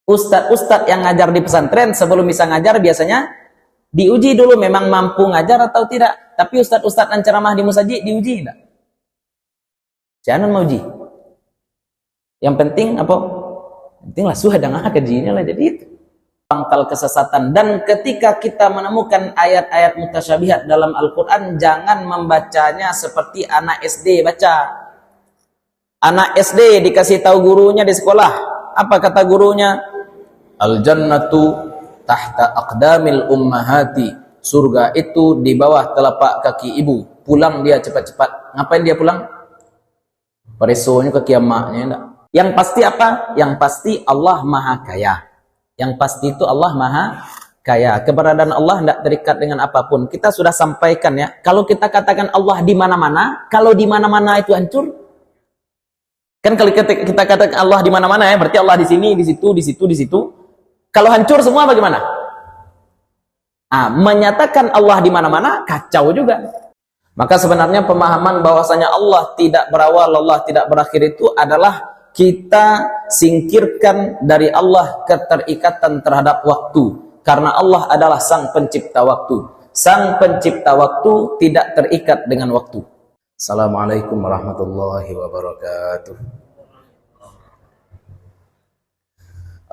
Ustadz yang ngajar di pesantren sebelum bisa ngajar biasanya diuji dulu memang mampu ngajar atau tidak. Tapi ustadz yang ceramah di musaji diuji enggak? Jangan mau uji. Yang penting apa? Penting lah sudah dengan kajiannya lah, jadi itu pangkal kesesatan. Dan ketika kita menemukan ayat-ayat mutasyabihat dalam Al-Quran, jangan membacanya seperti anak SD baca. Anak SD dikasih tahu gurunya di sekolah, apa kata gurunya? Al-jannatu tahta aqdamil ummahati. Surga itu di bawah telapak kaki ibu. Pulang dia cepat-cepat. Ngapain dia pulang? Peresonya ke kiamatnya enggak. Yang pasti apa? Yang pasti Allah Maha Kaya. Yang pasti itu Allah Maha Kaya. Keberadaan Allah tidak terikat dengan apapun. Kita sudah sampaikan ya. Kalau kita katakan Allah di mana-mana, kalau di mana-mana itu hancur. Kan kalau kita katakan Allah di mana-mana ya, berarti Allah di sini, di situ, di situ, di situ. Kalau hancur semua bagaimana? Menyatakan Allah di mana-mana kacau juga. Maka sebenarnya pemahaman bahwasanya Allah tidak berawal, Allah tidak berakhir itu adalah kita singkirkan dari Allah keterikatan terhadap waktu. Karena Allah adalah sang pencipta waktu. Sang pencipta waktu tidak terikat dengan waktu. Assalamualaikum warahmatullahi wabarakatuh.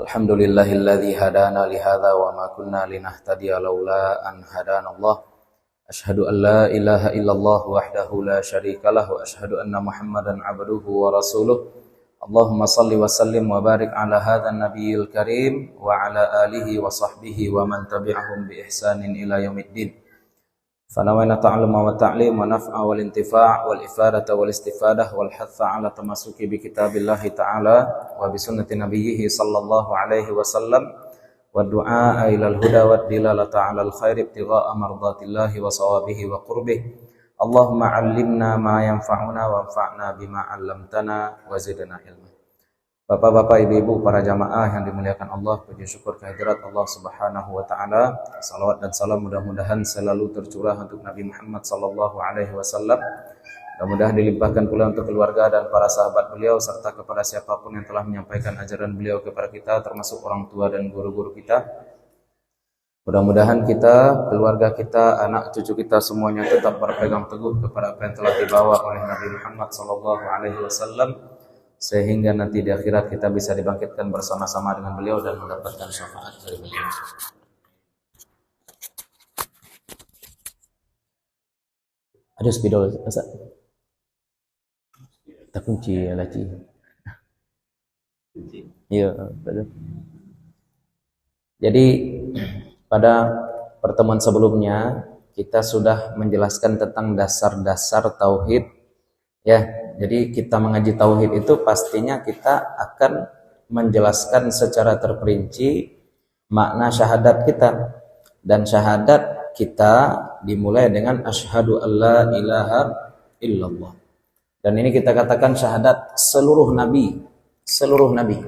Alhamdulillahilladzi hadana lihadza wa ma kunna linahtadiya laula an hadanallah. Asyhadu an la ilaha illallah wahdahu la syarikalah wa asyhadu anna Muhammadan abduhu wa rasuluh. Allahumma salli wa sallim wa barik ala hadzal nabiyil karim wa ala alihi wa sahbihi wa man tabi'ahum bi ihsanin ila yaumiddin. فنوينا تعلم وتعليم ونفع والانتفاع والإفادة والاستفادة والحث على التمسك بكتاب الله تعالى وبسنة نبيه صلى الله عليه وسلم والدعاء إلى الهدى والدلالة على الخير ابتغاء مرضات الله وصوابه وقربه. اللهم علمنا ما ينفعنا وانفعنا بما علمتنا وزدنا علما. Bapak-bapak, ibu-ibu, para jamaah yang dimuliakan Allah, puji syukur kehadirat Allah Subhanahu wa taala. Salawat dan salam mudah-mudahan selalu tercurah untuk Nabi Muhammad sallallahu alaihi wasallam. Mudah-mudahan dilimpahkan pula untuk keluarga dan para sahabat beliau serta kepada siapapun yang telah menyampaikan ajaran beliau kepada kita, termasuk orang tua dan guru-guru kita. Mudah-mudahan kita, keluarga kita, anak cucu kita semuanya tetap berpegang teguh kepada apa yang telah dibawa oleh Nabi Muhammad sallallahu alaihi wasallam, sehingga nanti di akhirat kita bisa dibangkitkan bersama-sama dengan beliau dan mendapatkan syafaat dari beliau. Ada spidol, masa? Tak kunci ya laci. Iya, betul. Jadi pada pertemuan sebelumnya kita sudah menjelaskan tentang dasar-dasar tauhid, ya. Jadi kita mengaji tauhid itu pastinya kita akan menjelaskan secara terperinci makna syahadat kita. Dan syahadat kita dimulai dengan asyhadu alla ilaha illallah. Dan ini kita katakan syahadat seluruh nabi,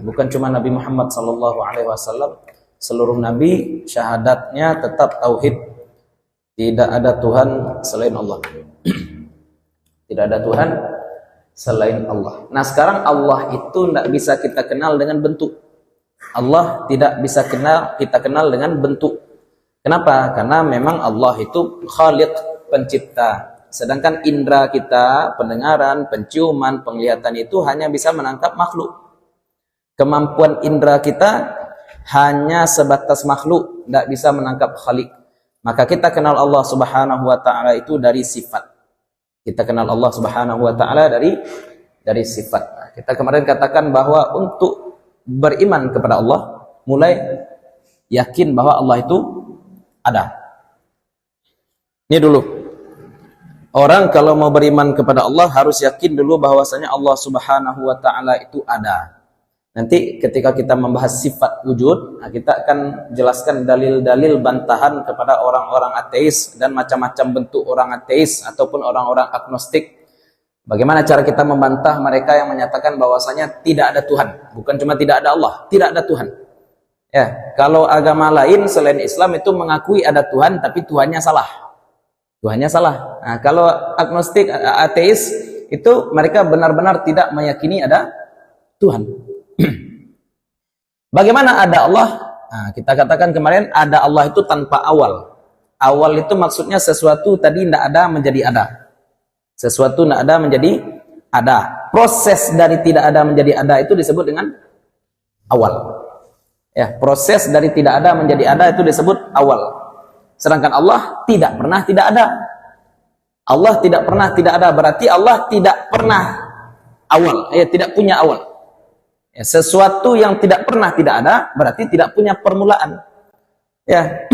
bukan cuma Nabi Muhammad sallallahu alaihi wasallam, seluruh nabi syahadatnya tetap tauhid. Tidak ada Tuhan selain Allah. Tidak ada Tuhan selain Allah. Nah sekarang Allah itu tidak bisa kita kenal dengan bentuk. Allah tidak bisa kita kenal dengan bentuk. Kenapa? Karena memang Allah itu Khaliq, pencipta. Sedangkan indera kita, pendengaran, penciuman, penglihatan itu hanya bisa menangkap makhluk. Kemampuan indera kita hanya sebatas makhluk, tidak bisa menangkap Khaliq. Maka kita kenal Allah Subhanahu wa taala itu dari sifat. Kita kenal Allah Subhanahu wa taala dari sifat. Nah, kita kemarin katakan bahwa untuk beriman kepada Allah, mulai yakin bahwa Allah itu ada. Ini dulu. Orang kalau mau beriman kepada Allah harus yakin dulu bahwasanya Allah Subhanahu wa taala itu ada. Nanti ketika kita membahas sifat wujud, nah kita akan jelaskan dalil-dalil bantahan kepada orang-orang ateis dan macam-macam bentuk orang ateis ataupun orang-orang agnostik. Bagaimana cara kita membantah mereka yang menyatakan bahwasanya tidak ada Tuhan, bukan cuma tidak ada Allah, tidak ada Tuhan. Ya, kalau agama lain selain Islam itu mengakui ada Tuhan tapi Tuhannya salah. Tuhannya salah. Nah, kalau agnostik, ateis itu mereka benar-benar tidak meyakini ada Tuhan. Bagaimana ada Allah? Nah, kita katakan kemarin ada Allah itu tanpa awal. Awal itu maksudnya sesuatu tadi tidak ada menjadi ada. Sesuatu tidak ada menjadi ada. Proses dari tidak ada menjadi ada itu disebut dengan awal. Ya, proses dari tidak ada menjadi ada itu disebut awal. Sedangkan Allah tidak pernah tidak ada. Allah tidak pernah tidak ada, berarti Allah tidak pernah awal, tidak punya awal. Ya, sesuatu yang tidak pernah tidak ada berarti tidak punya permulaan. Ya,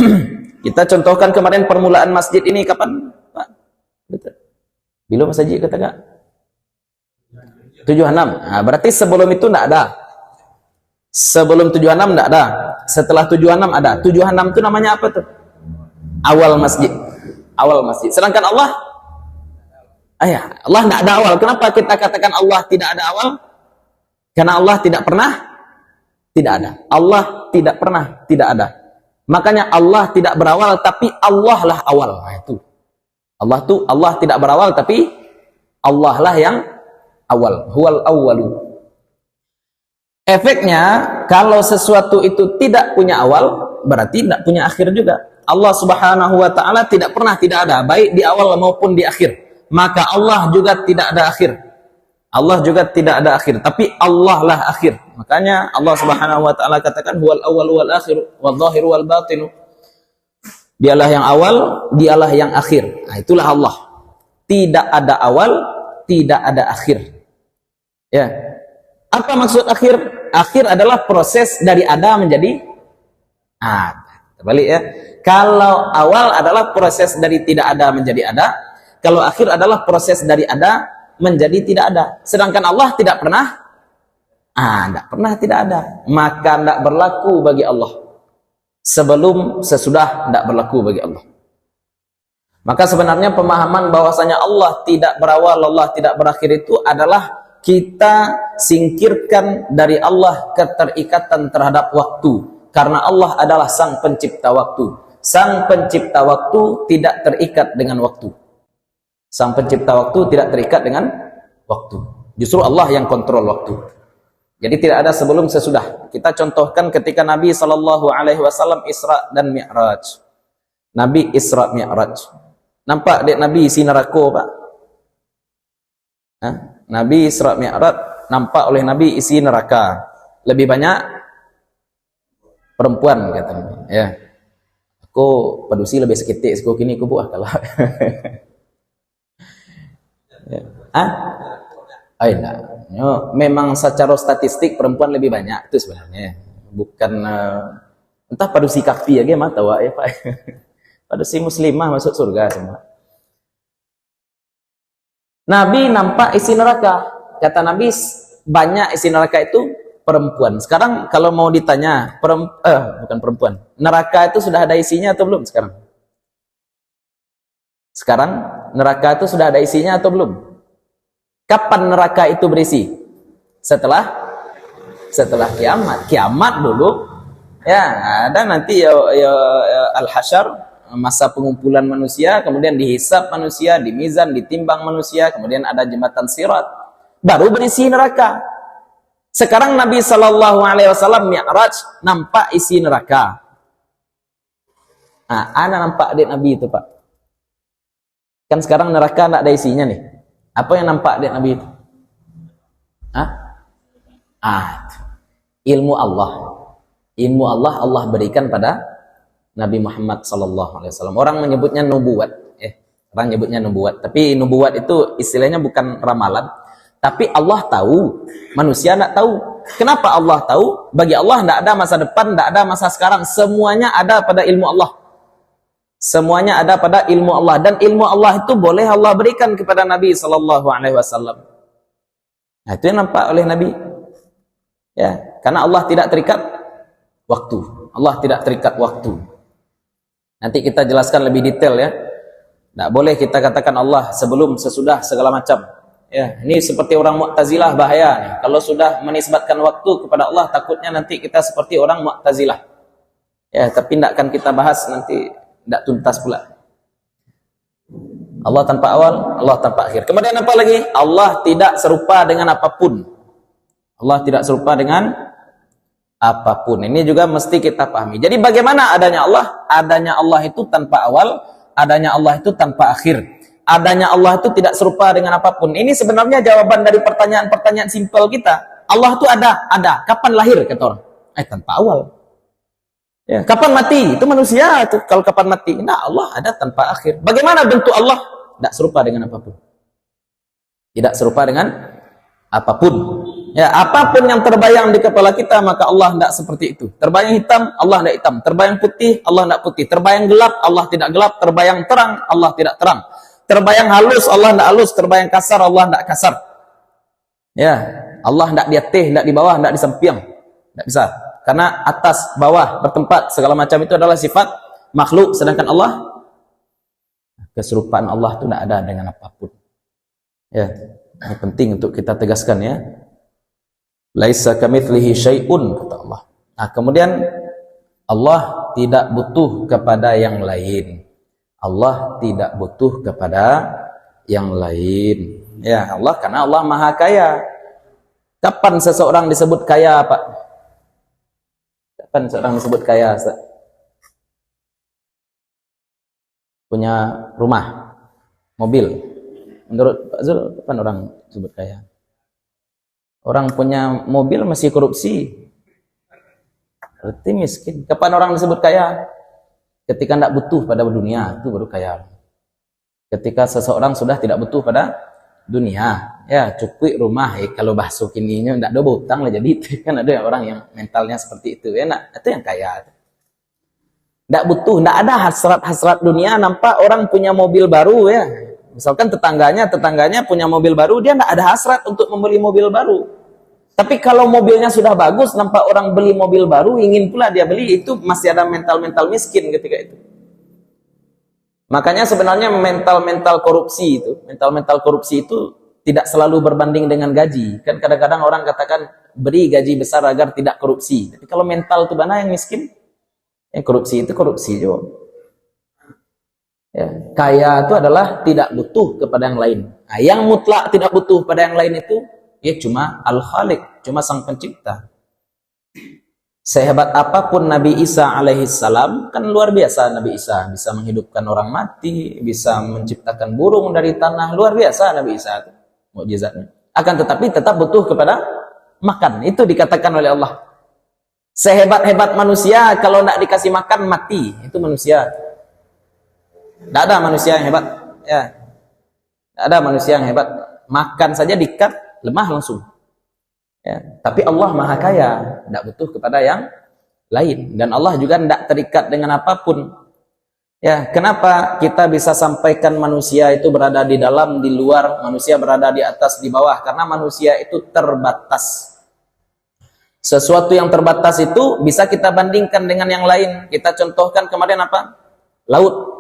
kita contohkan kemarin permulaan masjid ini kapan, Pak? Bila Mas Haji kata Kak? 76. Nah, berarti sebelum itu tidak ada. Sebelum 76 tidak ada. Setelah 76 ada. 76 itu namanya apa tuh? Awal masjid. Awal masjid. Sedangkan Allah, Allah tidak ada awal. Kenapa kita katakan Allah tidak ada awal? Karena Allah tidak pernah tidak ada. Allah tidak pernah tidak ada. Makanya Allah tidak berawal, tapi Allah lah awal. Nah, itu. Allah tidak berawal, tapi Allah lah yang awal. Huwal awwalu. Efeknya, kalau sesuatu itu tidak punya awal, berarti tidak punya akhir juga. Allah Subhanahu wa ta'ala tidak pernah tidak ada, baik di awal maupun di akhir. Maka Allah juga tidak ada akhir. Allah juga tidak ada akhir, tapi Allah lah akhir. Makanya Allah Subhanahu wa ta'ala katakan huwal awwal wal akhir wal zahir wal batin. Dialah yang awal, dialah yang akhir. Nah, itulah Allah. Tidak ada awal, tidak ada akhir. Ya. Apa maksud akhir? Akhir adalah proses dari ada menjadi terbalik ya. Kalau awal adalah proses dari tidak ada menjadi ada, kalau akhir adalah proses dari ada menjadi tidak ada. Sedangkan Allah tidak pernah tidak ada. Maka tidak berlaku bagi Allah. Sebelum, sesudah tidak berlaku bagi Allah. Maka sebenarnya pemahaman bahwasanya Allah tidak berawal, Allah tidak berakhir itu adalah kita singkirkan dari Allah keterikatan terhadap waktu. Karena Allah adalah sang pencipta waktu. Sang pencipta waktu tidak terikat dengan waktu. Sang pencipta waktu tidak terikat dengan waktu. Justru Allah yang kontrol waktu. Jadi tidak ada sebelum sesudah. Kita contohkan ketika Nabi SAW Isra dan Mi'raj. Nabi Isra Mi'raj. Nampak dek Nabi isi neraka, Pak? Nabi Isra Mi'raj nampak oleh Nabi isi neraka. Lebih banyak perempuan katanya. Ya. Aku padusi lebih seketik seku kini aku buah kalau. Memang secara statistik perempuan lebih banyak itu sebenarnya. Bukan entah padusi kafi aja mah tahu ya Pak. Padusi muslimah masuk surga semua. Nabi nampak isi neraka. Kata Nabi banyak isi neraka itu perempuan. Sekarang kalau mau ditanya bukan perempuan, neraka itu sudah ada isinya atau belum sekarang? Sekarang neraka itu sudah ada isinya atau belum? Kapan neraka itu berisi? Setelah kiamat. Kiamat dulu ya ada nanti al-hasyar, masa pengumpulan manusia, kemudian dihisab manusia, dimizan, ditimbang manusia, kemudian ada jembatan sirat, baru berisi neraka. Sekarang Nabi SAW Mi'raj nampak isi neraka. Ana nampak adik Nabi itu Pak. Kan sekarang neraka tidak ada isinya nih. Apa yang nampak adik Nabi itu? Ilmu Allah. Ilmu Allah berikan pada Nabi Muhammad SAW. Orang menyebutnya nubuat. Orang menyebutnya nubuat. Tapi nubuat itu istilahnya bukan ramalan. Tapi Allah tahu, manusia tidak tahu. Kenapa Allah tahu? Bagi Allah tidak ada masa depan, tidak ada masa sekarang. Semuanya ada pada ilmu Allah. Semuanya ada pada ilmu Allah. Dan ilmu Allah itu boleh Allah berikan kepada Nabi SAW. Nah, itu yang nampak oleh Nabi. Ya, karena Allah tidak terikat waktu. Allah tidak terikat waktu. Nanti kita jelaskan lebih detail ya. Tidak boleh kita katakan Allah sebelum, sesudah, segala macam. Ya, ini seperti orang Mu'tazilah bahaya nih. Kalau sudah menisbatkan waktu kepada Allah, takutnya nanti kita seperti orang Mu'tazilah. Ya, tapi tidak akan kita bahas nanti, tidak tuntas pula. Allah tanpa awal, Allah tanpa akhir. Kemudian apa lagi? Allah tidak serupa dengan apapun. Allah tidak serupa dengan apapun. Ini juga mesti kita pahami. Jadi bagaimana adanya Allah? Adanya Allah itu tanpa awal, adanya Allah itu tanpa akhir. Adanya Allah itu tidak serupa dengan apapun. Ini sebenarnya jawaban dari pertanyaan-pertanyaan simpel kita. Allah itu ada. Kapan lahir kata orang? Tanpa awal. Ya, kapan mati? Itu manusia tuh. Kalau kapan mati? Nah, Allah ada tanpa akhir. Bagaimana bentuk Allah? Tidak serupa dengan apapun. Tidak serupa dengan apapun. Ya, apapun yang terbayang di kepala kita, maka Allah tidak seperti itu. Terbayang hitam, Allah tidak hitam. Terbayang putih, Allah tidak putih. Terbayang gelap, Allah tidak gelap. Terbayang terang, Allah tidak terang. Terbayang halus, Allah tidak halus. Terbayang kasar, Allah tidak kasar. Ya, Allah tidak di atas, tidak di bawah, tidak di samping. Tidak bisa. Karena atas, bawah, bertempat, segala macam itu adalah sifat makhluk. Sedangkan Allah, keserupaan Allah itu tidak ada dengan apapun. Ya, ini penting untuk kita tegaskan ya. Laisa kamitslihi syai'un, kata Allah. Nah, kemudian Allah tidak butuh kepada yang lain. Allah tidak butuh kepada yang lain. Ya, Allah karena Allah Maha Kaya. Kapan seseorang disebut kaya, Pak? Kapan seseorang disebut kaya? Punya rumah, mobil. Menurut Pak Zul, kapan orang disebut kaya? Orang punya mobil masih korupsi, berarti miskin. Kapan orang disebut kaya? Ketika tidak butuh pada dunia, itu baru kaya. Ketika seseorang sudah tidak butuh pada dunia, ya cukup rumah. Kalau bahasa kininya tidak ada utang lah, jadi itu kan ada orang yang mentalnya seperti itu. Ya, nah, itu yang kaya. Tidak butuh, tidak ada hasrat-hasrat dunia. Nampak orang punya mobil baru ya. Misalkan tetangganya punya mobil baru, dia tidak ada hasrat untuk membeli mobil baru. Tapi kalau mobilnya sudah bagus, nampak orang beli mobil baru, ingin pula dia beli, itu masih ada mental-mental miskin ketika itu. Makanya sebenarnya mental-mental korupsi itu tidak selalu berbanding dengan gaji. Kan kadang-kadang orang katakan beri gaji besar agar tidak korupsi. Tapi kalau mental itu mana yang miskin? Yang korupsi itu korupsi juga. Ya, kaya itu adalah tidak butuh kepada yang lain. Nah, yang mutlak tidak butuh pada yang lain itu ya cuma Al-Khaliq, cuma Sang Pencipta. Sehebat apapun Nabi Isa alaihissalam, kan luar biasa Nabi Isa, bisa menghidupkan orang mati, bisa menciptakan burung dari tanah, luar biasa Nabi Isa itu, mukjizatnya. Akan tetapi tetap butuh kepada makan. Itu dikatakan oleh Allah. Sehebat-hebat manusia kalau tidak dikasih makan mati, itu manusia. Tidak ada manusia yang hebat, ya. Tidak ada manusia yang hebat. Makan saja dikat, lemah langsung. Ya. Tapi Allah Maha Kaya, tidak butuh kepada yang lain. Dan Allah juga tidak terikat dengan apapun. Ya, kenapa kita bisa sampaikan manusia itu berada di dalam, di luar, manusia berada di atas, di bawah? Karena manusia itu terbatas. Sesuatu yang terbatas itu bisa kita bandingkan dengan yang lain. Kita contohkan kemarin apa? Laut.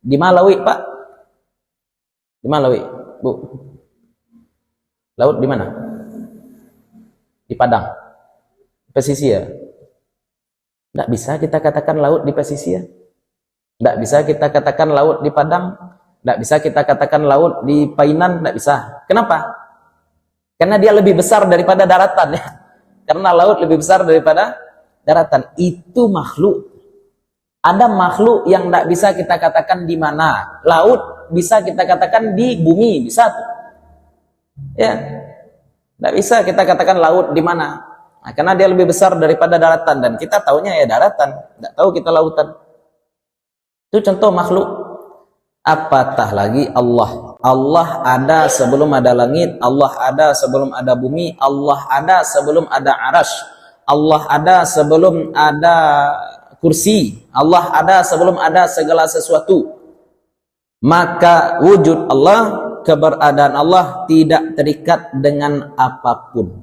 Di Malawi, Pak? Di Malawi, Bu? Laut di mana? Di Padang. Pesisir. Tidak bisa kita katakan laut di pesisir. Tidak bisa kita katakan laut di Padang. Tidak bisa kita katakan laut di Painan. Tidak bisa. Kenapa? Karena dia lebih besar daripada daratan. Ya. Karena laut lebih besar daripada daratan. Itu makhluk. Ada makhluk yang tidak bisa kita katakan di mana. Laut bisa kita katakan di bumi, bisa. Ya, tidak bisa kita katakan laut di mana. Nah, karena dia lebih besar daripada daratan dan kita tahunya ya daratan, tidak tahu kita lautan. Itu contoh makhluk. Apatah lagi Allah. Allah ada sebelum ada langit, Allah ada sebelum ada bumi, Allah ada sebelum ada arasy, Allah ada sebelum ada kursi, Allah ada sebelum ada segala sesuatu. Maka wujud Allah, keberadaan Allah tidak terikat dengan apapun.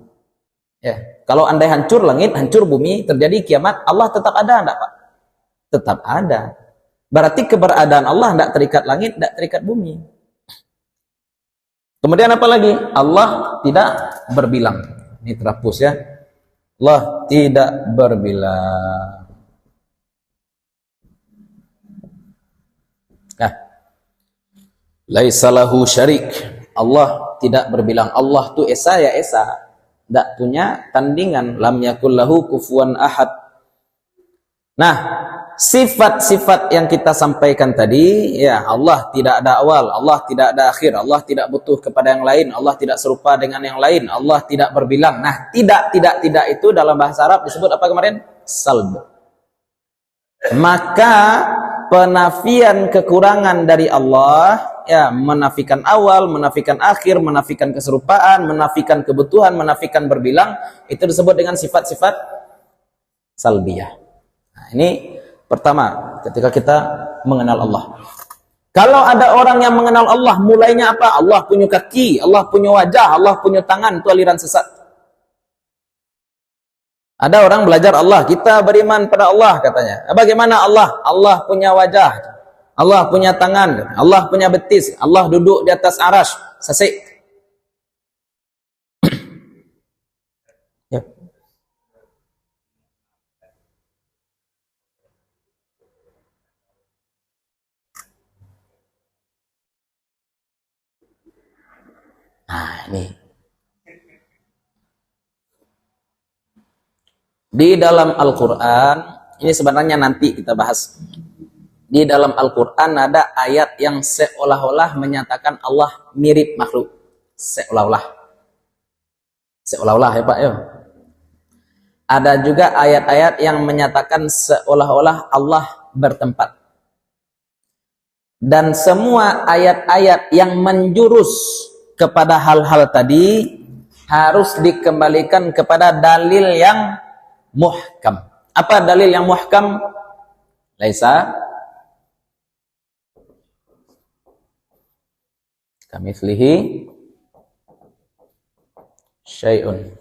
Ya, kalau andai hancur langit, hancur bumi, terjadi kiamat, Allah tetap ada enggak, Pak? Tetap ada. Berarti keberadaan Allah tidak terikat langit, tidak terikat bumi. Kemudian apa lagi? Allah tidak berbilang. Ini terhapus ya. Allah tidak berbilang. Nah, laisa lahu syarik. Allah tidak berbilang. Allah tu esa ya esa. Tidak punya tandingan. Lam yakul lahu kufuwan ahad. Nah, sifat-sifat yang kita sampaikan tadi, ya, Allah tidak ada awal, Allah tidak ada akhir, Allah tidak butuh kepada yang lain, Allah tidak serupa dengan yang lain, Allah tidak berbilang. Nah, tidak itu dalam bahasa Arab disebut apa kemarin? Salb. Maka penafian kekurangan dari Allah, ya, menafikan awal, menafikan akhir, menafikan keserupaan, menafikan kebutuhan, menafikan berbilang, itu disebut dengan sifat-sifat salbiyah. Nah, ini pertama, ketika kita mengenal Allah. Kalau ada orang yang mengenal Allah, mulainya apa? Allah punya kaki, Allah punya wajah, Allah punya tangan, itu aliran sesat. Ada orang belajar Allah, kita beriman pada Allah katanya. Bagaimana Allah? Allah punya wajah, Allah punya tangan, Allah punya betis, Allah duduk di atas arasy, sasik. Ya. Nah, ini. Di dalam Al-Quran, ini sebenarnya nanti kita bahas. Di dalam Al-Quran ada ayat yang seolah-olah menyatakan Allah mirip makhluk. Seolah-olah. Seolah-olah ya Pak. Yo. Ada juga ayat-ayat yang menyatakan seolah-olah Allah bertempat. Dan semua ayat-ayat yang menjurus kepada hal-hal tadi harus dikembalikan kepada dalil yang muhkam. Apa dalil yang muhkam? Laisa kamitslihi syai'un.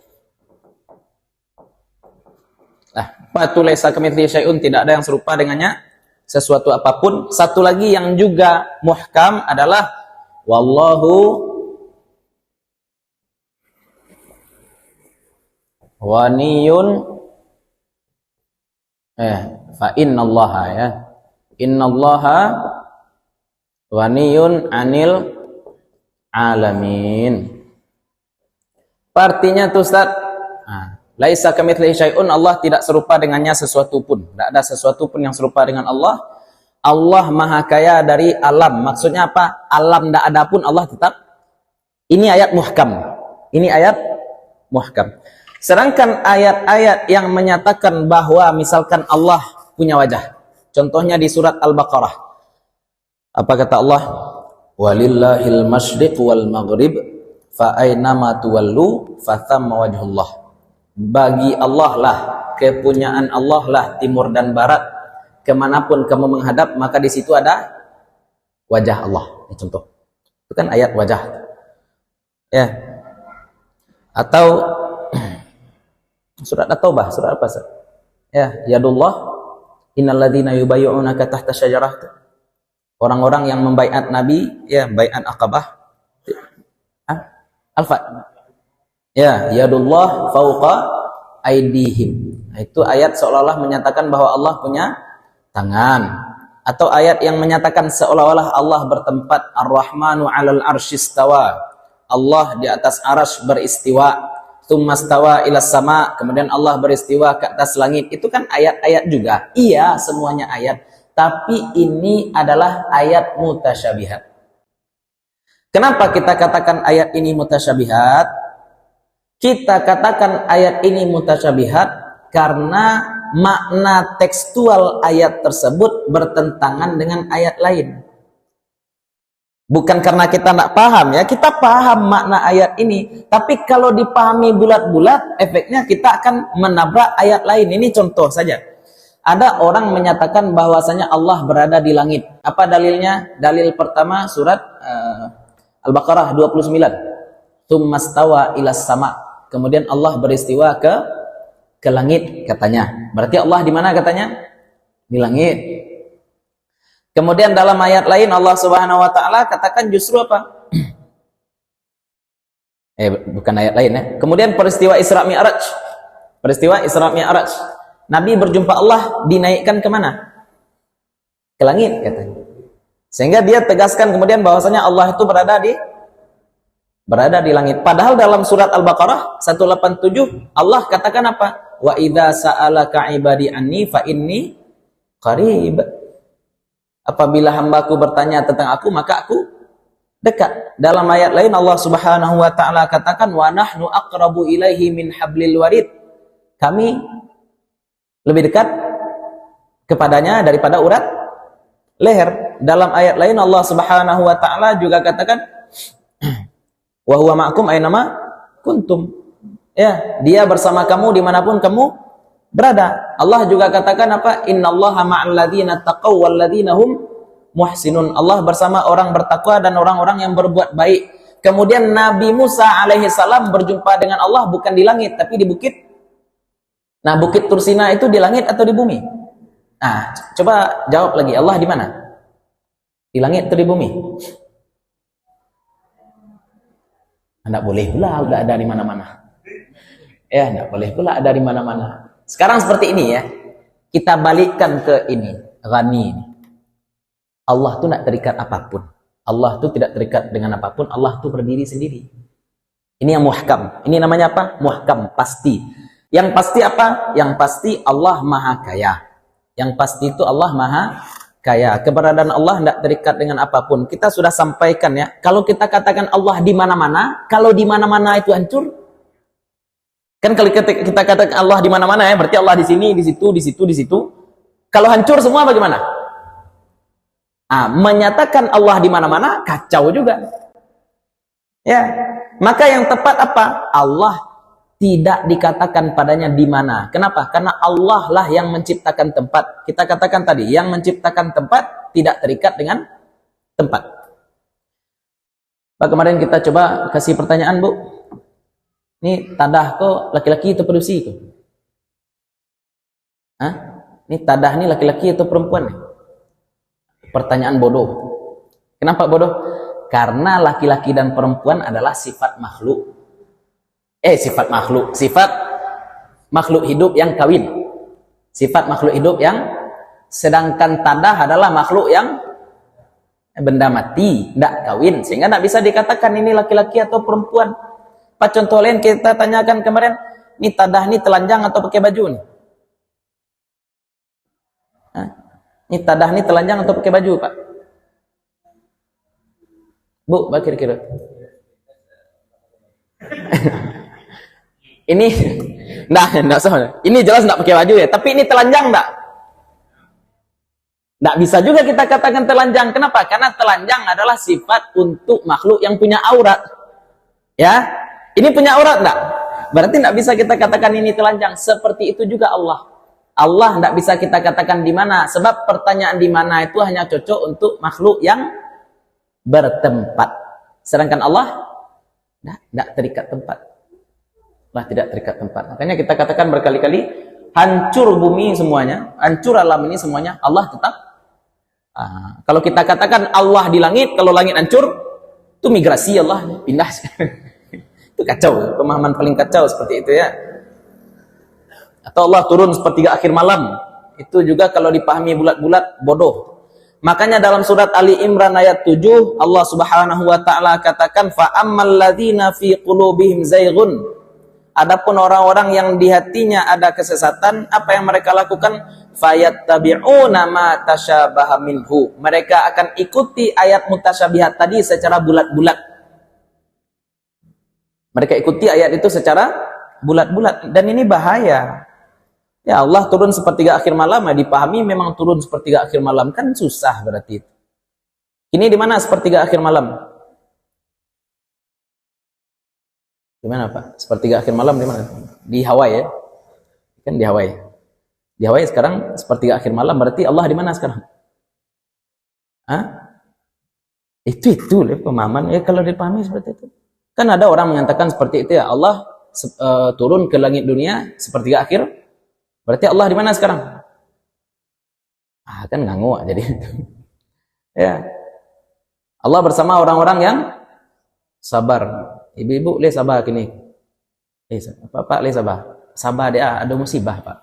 Nah, apa itu laisa kamitslihi syai'un? Tidak ada yang serupa dengannya sesuatu apapun. Satu lagi yang juga muhkam adalah wallahu waniyun fa innallaha, ya, innallaha waniyun anil alamin. Artinya tuh Ustaz, laisa kamitslihi syai'un, Allah tidak serupa dengannya sesuatu pun. Tidak ada sesuatu pun yang serupa dengan Allah. Allah maha kaya dari alam. Maksudnya apa? Alam tidak ada pun Allah tetap. Ini ayat muhkam. Ini ayat muhkam. Sedangkan ayat-ayat yang menyatakan bahwa misalkan Allah punya wajah. Contohnya di surat Al-Baqarah. Apa kata Allah? Walillahil masyriq wal maghrib fa aynama tuwallu fa thamma wajhullah. Bagi Allah lah, kepunyaan Allah lah timur dan barat. Kemanapun kamu menghadap, maka di situ ada wajah Allah. Ini contoh. Itu kan ayat wajah. Ya. Atau surat At-Taubah, surat apa Ustaz? Ya, yadullah innalladzina yubayyi'unaka tahta syajarah. Orang-orang yang membaiat Nabi, ya, baiat Aqabah. Al-Fat. Ya, yadullah fauqa aidihim. Itu ayat seolah-olah menyatakan bahwa Allah punya tangan. Atau ayat yang menyatakan seolah-olah Allah bertempat, Ar-Rahmanu 'alal arsyistawa. Allah di atas arasy beristiwa. Tsummastawa ilas sama, kemudian Allah beristiwa ke atas langit. Itu kan ayat-ayat juga. Iya, semuanya ayat. Tapi ini adalah ayat mutasyabihat. Kenapa kita katakan ayat ini mutasyabihat? Kita katakan ayat ini mutasyabihat karena makna tekstual ayat tersebut bertentangan dengan ayat lain. Bukan karena kita tidak paham, ya, kita paham makna ayat ini, tapi kalau dipahami bulat-bulat, efeknya kita akan menabrak ayat lain. Ini contoh saja. Ada orang menyatakan bahwasanya Allah berada di langit. Apa dalilnya? Dalil pertama surat Al-Baqarah 29. Tsummastawa ilas sama. Kemudian Allah beristiwa ke langit katanya. Berarti Allah di mana katanya? Di langit. Kemudian dalam ayat lain Allah Subhanahu wa taala katakan justru apa? Bukan ayat lain, ya. Kemudian peristiwa Isra Mi'raj. Peristiwa Isra Mi'raj. Nabi berjumpa Allah dinaikkan ke mana? Ke langit katanya. Sehingga dia tegaskan kemudian bahwasanya Allah itu berada Berada di langit. Padahal dalam surat Al-Baqarah 187 Allah katakan apa? Wa idza sa'alaka ibadi anni fa inni qarib. Apabila hambaku bertanya tentang aku, maka aku dekat. Dalam ayat lain Allah Subhanahu wa taala katakan wa nahnu aqrabu ilaihi min hablil warid. Kami lebih dekat kepadanya daripada urat leher. Dalam ayat lain Allah Subhanahu wa taala juga katakan wa huwa ma'akum ainama kuntum. Ya, dia bersama kamu dimanapun kamu berada. Allah juga katakan apa? Innallaha ma'al ladzina taqaw wal ladzina hum muhsinun. Allah bersama orang bertakwa dan orang-orang yang berbuat baik. Kemudian Nabi Musa alaihi salam berjumpa dengan Allah bukan di langit tapi di bukit. Nah, bukit Tursina itu di langit atau di bumi? Nah, coba jawab lagi. Allah di mana? Di langit atau di bumi? Enggak boleh pula udah ada di mana-mana. Ya, enggak boleh pula ada di mana-mana. Sekarang seperti ini ya. Kita balikkan ke ini, Ghani ini. Allah tuh enggak terikat apapun. Allah tuh tidak terikat dengan apapun. Allah tuh berdiri sendiri. Ini yang muhkam. Ini namanya apa? Muhkam, pasti. Yang pasti apa? Yang pasti Allah Maha Kaya. Yang pasti itu Allah Maha Kaya. Keberadaan Allah tidak terikat dengan apapun. Kita sudah sampaikan ya. Kalau kita katakan Allah di mana-mana, kalau di mana-mana itu hancur. Kan kalau kita katakan Allah di mana-mana ya, berarti Allah di sini, di situ, di situ, di situ. Kalau hancur semua bagaimana? Menyatakan Allah di mana-mana kacau juga. Ya. Maka yang tepat apa? Allah tidak dikatakan padanya di mana. Kenapa? Karena Allah lah yang menciptakan tempat. Kita katakan tadi, yang menciptakan tempat tidak terikat dengan tempat. Pak, kemarin kita coba kasih pertanyaan, Bu. Ini tadah kok laki-laki atau perusi itu? Ini tadah ini laki-laki atau perempuan? Pertanyaan bodoh. Kenapa bodoh? Karena laki-laki dan perempuan adalah sifat makhluk. Sifat makhluk hidup yang kawin. Sifat makhluk hidup yang, sedangkan tadah adalah makhluk yang benda mati, tidak kawin, sehingga tidak bisa dikatakan ini laki-laki atau perempuan. Pak, contoh lain kita tanyakan kemarin, ini tadah ini telanjang atau pakai baju nih? Ini tadah ini telanjang atau pakai baju, Pak? Bu, kira-kira. Ini enggak sama. Ini jelas enggak pakai baju ya, tapi ini telanjang enggak? Enggak bisa juga kita katakan telanjang. Kenapa? Karena telanjang adalah sifat untuk makhluk yang punya aurat. Ya. Ini punya aurat enggak? Berarti enggak bisa kita katakan ini telanjang. Seperti itu juga Allah. Allah enggak bisa kita katakan di mana, sebab pertanyaan di mana itu hanya cocok untuk makhluk yang bertempat. Sedangkan Allah enggak terikat tempat. Lah, tidak terikat tempat. Makanya kita katakan berkali-kali, hancur bumi semuanya, hancur alam ini semuanya, Allah tetap. Kalau kita katakan Allah di langit, kalau langit hancur, itu migrasi Allah pindah. Itu kacau, pemahaman paling kacau seperti itu ya. Atau Allah turun sepertiga akhir malam, itu juga kalau dipahami bulat-bulat bodoh. Makanya dalam surat Ali Imran ayat 7 Allah Subhanahu wa taala katakan fa ammal ladzina fi qulubihim zaighun. Adapun orang-orang yang di hatinya ada kesesatan, apa yang mereka lakukan? Fayattabi'una ma tasyabaha minhu. Mereka akan ikuti ayat mutasyabihat tadi secara bulat-bulat. Mereka ikuti ayat itu secara bulat-bulat, dan ini bahaya. Ya, Allah turun sepertiga akhir malam, ya dipahami memang turun sepertiga akhir malam, kan susah berarti. Ini di mana sepertiga akhir malam? Di mana, Pak? Sepertiga akhir malam di mana? Di Hawaii ya? Kan di Hawaii. Di Hawaii sekarang sepertiga akhir malam, berarti Allah di mana sekarang? Itu pemahaman. Ya kalau dipahami seperti itu. Kan ada orang mengatakan seperti itu ya, Allah turun ke langit dunia sepertiga akhir. Berarti Allah di mana sekarang? Kan nganggu jadi. Ya. Allah bersama orang-orang yang sabar. Ibu-ibu le sabar kini. Pak le sabar. Sabar dia ada musibah, Pak.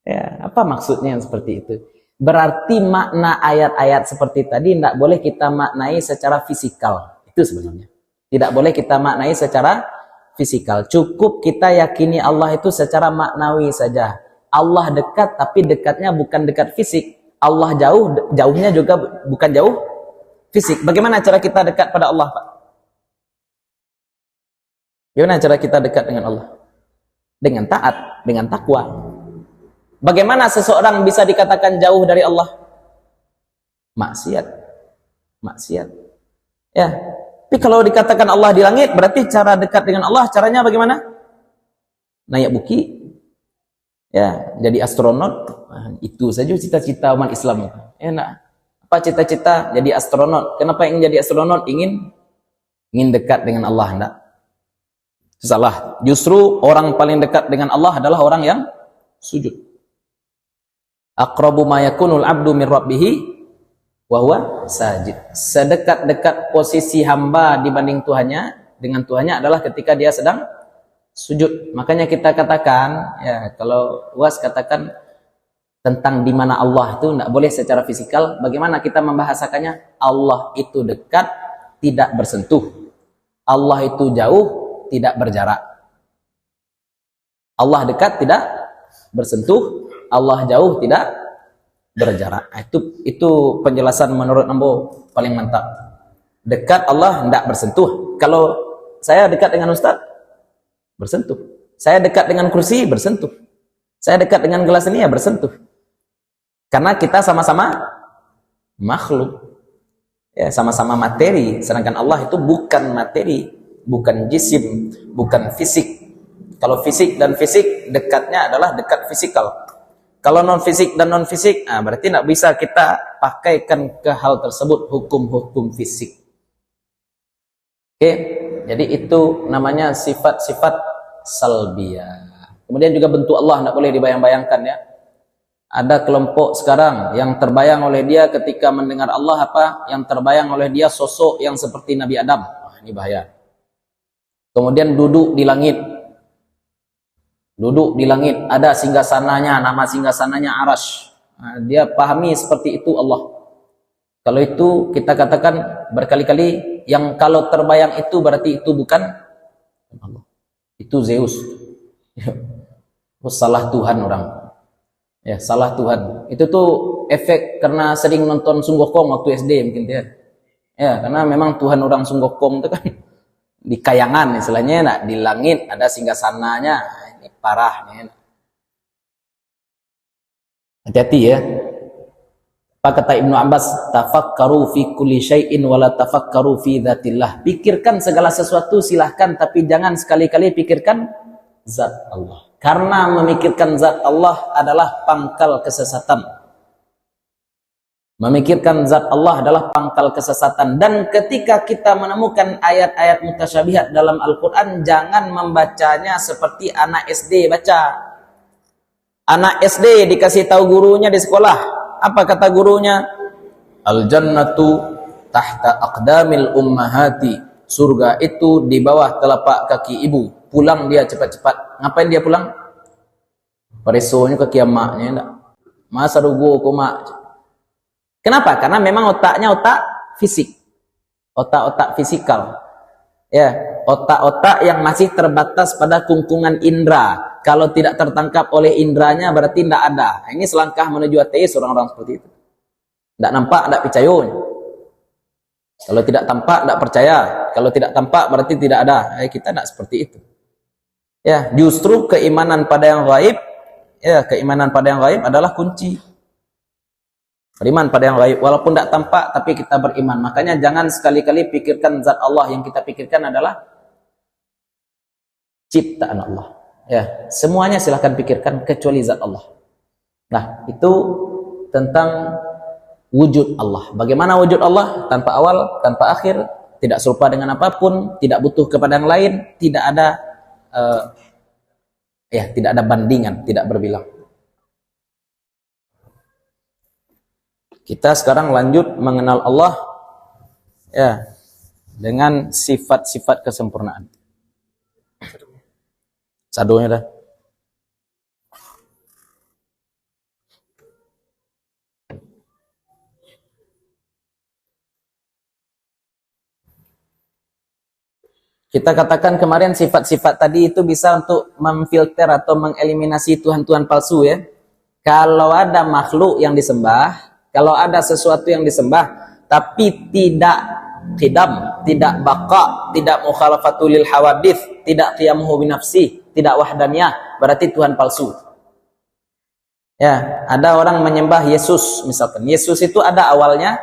Ya, apa maksudnya yang seperti itu? Berarti makna ayat-ayat seperti tadi tidak boleh kita maknai secara fisikal. Itu sebenarnya. Tidak boleh kita maknai secara fisikal. Cukup kita yakini Allah itu secara maknawi saja. Allah dekat, tapi dekatnya bukan dekat fisik. Allah jauh, jauhnya juga bukan jauh fisik. Bagaimana cara kita dekat pada Allah, Pak? Bagaimana cara kita dekat dengan Allah? Dengan taat, dengan takwa. Bagaimana seseorang bisa dikatakan jauh dari Allah? Maksiat. Maksiat. Ya. Tapi kalau dikatakan Allah di langit, berarti cara dekat dengan Allah, caranya bagaimana? Naik buki. Ya, jadi astronot. Nah, itu saja cita-cita umat Islam. Enak. Apa cita-cita? Jadi astronot. Kenapa ingin jadi astronot? Ingin dekat dengan Allah, enggak? Salah. Justru orang paling dekat dengan Allah adalah orang yang sujud. Aqrabu ma yakunul abdu min rabbih wa huwa sajid. Sedekat-dekat posisi hamba dibanding Tuhannya dengan Tuhannya adalah ketika dia sedang sujud. Makanya kita katakan, ya kalau UAS katakan tentang di mana Allah itu tidak boleh secara fisikal. Bagaimana kita membahasakannya? Allah itu dekat, tidak bersentuh. Allah itu jauh, tidak berjarak. Allah dekat, tidak bersentuh. Allah jauh, tidak berjarak. Itu penjelasan menurut Nambo paling mantap. Dekat Allah tidak bersentuh. Kalau saya dekat dengan Ustaz, bersentuh. Saya dekat dengan kursi, bersentuh. Saya dekat dengan gelas ini, ya bersentuh. Karena kita sama-sama makhluk. Ya, sama-sama materi. Sedangkan Allah itu bukan materi, bukan jisim, bukan fisik. Kalau fisik dan fisik, dekatnya adalah dekat fisikal. Kalau non-fisik dan non-fisik, berarti tidak bisa kita pakaikan ke hal tersebut hukum-hukum fisik. Oke, jadi itu namanya sifat-sifat salbiyah. Kemudian juga bentuk Allah tidak boleh dibayang-bayangkan, ya. Ada kelompok sekarang yang terbayang oleh dia ketika mendengar Allah apa? Yang terbayang oleh dia sosok yang seperti Nabi Adam. Ini bahaya. Kemudian duduk di langit. Duduk di langit, ada singgasananya, nama singgasananya Arash. Nah, dia pahami seperti itu Allah. Kalau itu kita katakan berkali-kali, yang kalau terbayang itu berarti itu bukan Allah. Itu Zeus. Salah Tuhan orang. Ya, salah Tuhan. Itu tuh efek karena sering nonton Sun Gokong waktu SD mungkin dia. Ya, karena memang Tuhan orang Sun Gokong itu kan di kayangan istilahnya, nah, di langit ada singgasananya. Ini parah nih. Hati-hati ya. Apa kata Ibnu Abbas? Tafakkaru fi kulli syai'in wa la tafakkaru fi dzatillah. Pikirkan segala sesuatu silahkan, tapi jangan sekali-kali pikirkan zat Allah. Karena memikirkan zat Allah adalah pangkal kesesatan. Memikirkan zat Allah adalah pangkal kesesatan. Dan ketika kita menemukan ayat-ayat mutasyabihat dalam Al-Quran, jangan membacanya seperti anak SD baca. Anak SD dikasih tahu gurunya di sekolah. Apa kata gurunya? Al-jannatu tahta aqdamil ummahati. Surga itu di bawah telapak kaki ibu. Pulang dia cepat-cepat. Ngapain dia pulang? Peresonya ke kiamaknya enggak. Masa rugo koma. Kenapa? Karena memang otaknya otak fisik. Otak-otak fisikal. Ya, otak-otak yang masih terbatas pada kungkungan indera. Kalau tidak tertangkap oleh indranya berarti tidak ada. Ini selangkah menuju ateis orang-orang seperti itu. Tidak nampak, tidak percaya. Kalau tidak tampak, tidak percaya. Kalau tidak tampak berarti tidak ada. Kita tidak seperti itu. Ya, justru keimanan pada yang gaib, ya, keimanan pada yang gaib adalah kunci. Beriman pada yang gaib, walaupun tidak tampak, tapi kita beriman. Makanya jangan sekali-kali pikirkan zat Allah. Yang kita pikirkan adalah ciptaan Allah. Ya, semuanya silahkan pikirkan kecuali zat Allah. Nah, itu tentang wujud Allah. Bagaimana wujud Allah? Tanpa awal, tanpa akhir, tidak serupa dengan apapun, tidak butuh kepada yang lain, tidak ada tidak ada bandingan, tidak berbilang. Kita sekarang lanjut mengenal Allah, ya, dengan sifat-sifat kesempurnaan. Sadonya dah. Kita katakan kemarin sifat-sifat tadi itu bisa untuk memfilter atau mengeliminasi Tuhan-Tuhan palsu ya. Kalau ada makhluk yang disembah, kalau ada sesuatu yang disembah, tapi tidak qidam, tidak baqa, tidak mukhalafatul lil hawadith, tidak qiyamuhu binafsi, tidak wahdaniyah, berarti Tuhan palsu. Ya, ada orang menyembah Yesus misalkan. Yesus itu ada awalnya,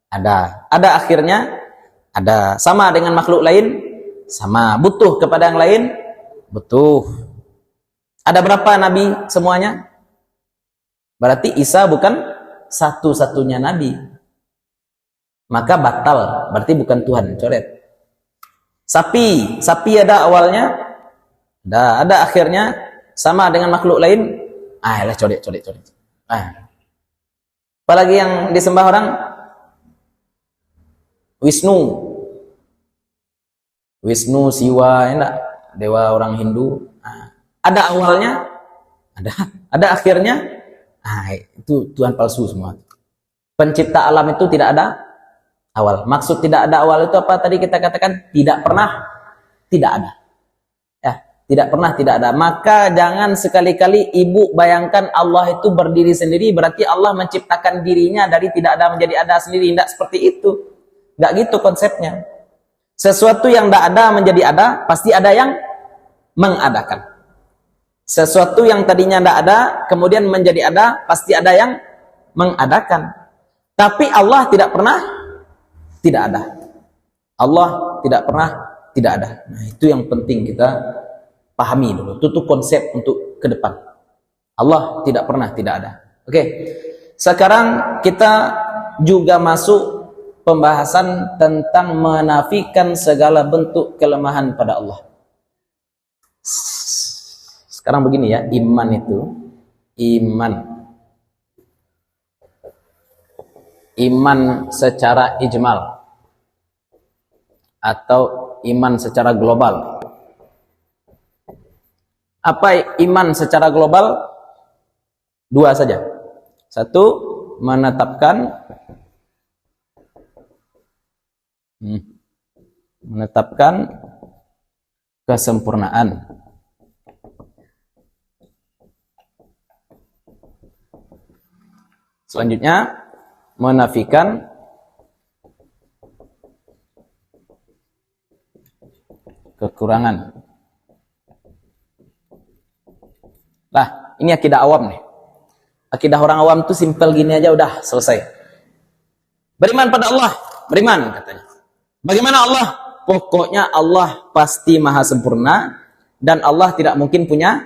ada akhirnya, ada. Sama dengan makhluk lain, sama. Butuh kepada yang lain, butuh. Ada berapa nabi semuanya? Berarti Isa bukan satu-satunya nabi. Maka batal, berarti bukan Tuhan, coret. Sapi ada awalnya, ada akhirnya, sama dengan makhluk lain. Coret. Apalagi yang disembah orang? Wisnu, Siwa, enak, dewa orang Hindu. Ada awalnya, ada akhirnya. Itu Tuhan palsu semua. Pencipta alam itu tidak ada awal. Maksud tidak ada awal itu apa? Tadi kita katakan tidak pernah tidak ada. Ya, tidak pernah tidak ada. Maka jangan sekali-kali ibu bayangkan Allah itu berdiri sendiri, berarti Allah menciptakan dirinya dari tidak ada menjadi ada sendiri. Tidak seperti itu. Enggak gitu konsepnya. Sesuatu yang tidak ada menjadi ada, pasti ada yang mengadakan. Sesuatu yang tadinya tidak ada, kemudian menjadi ada, pasti ada yang mengadakan. Tapi Allah tidak pernah tidak ada. Allah tidak pernah tidak ada. Nah, itu yang penting kita pahami dulu. Itu konsep untuk ke depan. Allah tidak pernah tidak ada. Oke. Sekarang kita juga masuk pembahasan tentang menafikan segala bentuk kelemahan pada Allah. Sekarang begini ya, iman itu, iman secara ijmal atau iman secara global. Apa iman secara global? Dua saja. Satu, menetapkan kesempurnaan. Selanjutnya, menafikan kekurangan. Lah, ini akidah awam nih. Akidah orang awam tuh simpel gini aja udah selesai. Beriman pada Allah, beriman katanya. Bagaimana Allah? Pokoknya Allah pasti maha sempurna dan Allah tidak mungkin punya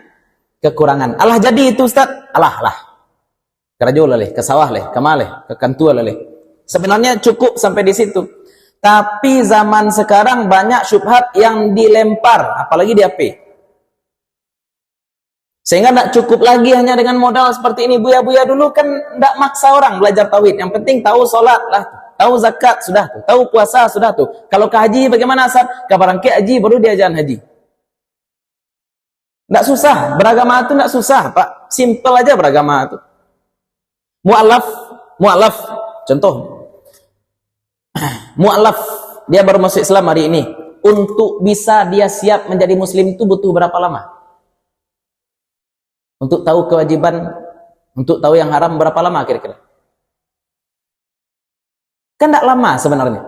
kekurangan. Allah jadi itu Ustaz. Allah. Kerajo laleh, ke sawah leh, ke maleh, ke kantua laleh. Sebenarnya cukup sampai di situ. Tapi zaman sekarang banyak syubhat yang dilempar, apalagi di HP. Sehingga tidak cukup lagi hanya dengan modal seperti ini. Buya-buya dulu kan tidak maksa orang belajar tauhid. Yang penting tahu sholat lah. Tahu zakat sudah tuh, tahu puasa sudah tuh. Kalau ke haji bagaimana Asad? Kabarangke haji baru diajaran haji. Tidak susah, beragama itu tidak susah, Pak. Simple aja beragama itu. Mu'alaf, contoh. Mu'alaf, dia baru masuk Islam hari ini. Untuk bisa dia siap menjadi muslim itu butuh berapa lama? Untuk tahu kewajiban, untuk tahu yang haram berapa lama kira-kira? Kan tidak lama sebenarnya.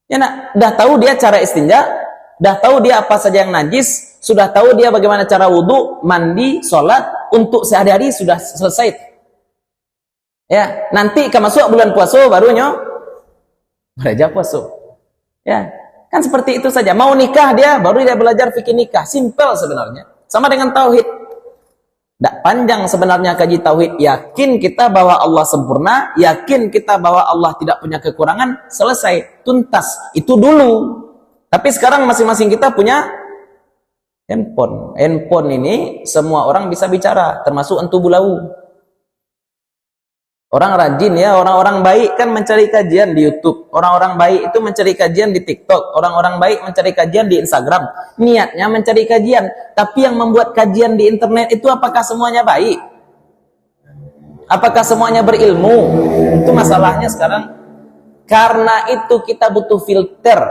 Ya, dah tahu dia cara istinja, dah tahu dia apa saja yang najis, sudah tahu dia bagaimana cara wudhu, mandi, sholat, untuk sehari-hari sudah selesai. Ya, nanti masuk bulan puasa barunya belajar puasa. Ya, kan seperti itu saja. Mau nikah dia, baru dia belajar fikih nikah. Simple sebenarnya. Sama dengan tauhid. Tidak panjang sebenarnya kaji tauhid. Yakin kita bahwa Allah sempurna, yakin kita bahwa Allah tidak punya kekurangan, selesai, tuntas. Itu dulu. Tapi sekarang masing-masing kita punya handphone. Handphone ini semua orang bisa bicara, termasuk entu bulau. Orang rajin ya, orang-orang baik kan mencari kajian di YouTube. Orang-orang baik itu mencari kajian di TikTok. Orang-orang baik mencari kajian di Instagram. Niatnya mencari kajian. Tapi yang membuat kajian di internet itu apakah semuanya baik? Apakah semuanya berilmu? Itu masalahnya sekarang. Karena itu kita butuh filter.